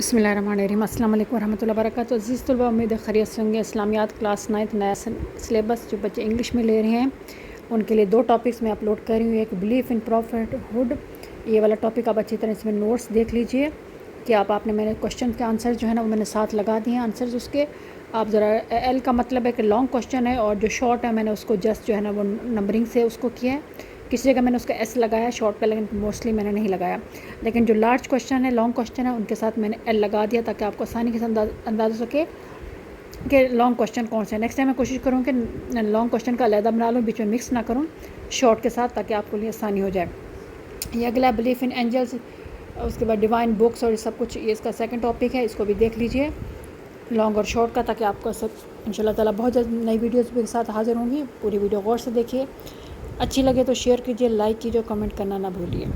बिस्मिल्लाहिर्रहमानिर्रहीम अस्सलाम वालेकुम रहमतुल्लाहि व बरकातुहू। अज़ीज़ तलबा, उम्मीद है खैरियत से होंगे। इस्लामियात क्लास 9th नया सिलेबस जो बच्चे इंग्लिश में ले रहे हैं उनके लिए दो टॉपिक्स मैं अपलोड कर रही हूँ। एक बिलीफ इन प्रॉफिटहुड, ये वाला टॉपिक आप अच्छी तरह इसमें नोट्स देख लीजिए कि आपने मैंने क्वेश्चन के आंसर जो है ना वो मैंने साथ लगा दिए हैं आंसर्स उसके। आप ज़रा एल का मतलब है कि लॉन्ग क्वेश्चन है और जो शॉर्ट है मैंने उसको जस्ट जो है ना वो नंबरिंग से उसको किया है। किसी जगह मैंने उसका एस लगाया शॉर्ट पे, लेकिन मोस्टली मैंने नहीं लगाया। लेकिन जो लार्ज क्वेश्चन है, लॉन्ग क्वेश्चन है, उनके साथ मैंने एल लगा दिया ताकि आपको आसानी के साथ अंदाज़ हो सके कि लॉन्ग क्वेश्चन कौन से है। नेक्स्ट टाइम मैं कोशिश करूँ कि लॉन्ग क्वेश्चन का अलहदा बना लूँ, बीच में मिक्स ना करूँ शॉर्ट के साथ, ताकि आपको लिए आसानी हो जाए। ये अगला बिलीफ इन एंजल्स, उसके बाद डिवाइन बुक्स और सब कुछ, ये इसका सेकंड टॉपिक है। इसको भी देख लीजिए लॉन्ग और शॉर्ट का, ताकि आपको सब इंशाल्लाह ताला बहुत जल्द नई वीडियोज़ के साथ हाज़िर होंगी। पूरी वीडियो गौर से देखिए, अच्छी लगे तो शेयर कीजिए, लाइक कीजिए, कमेंट करना ना भूलिए।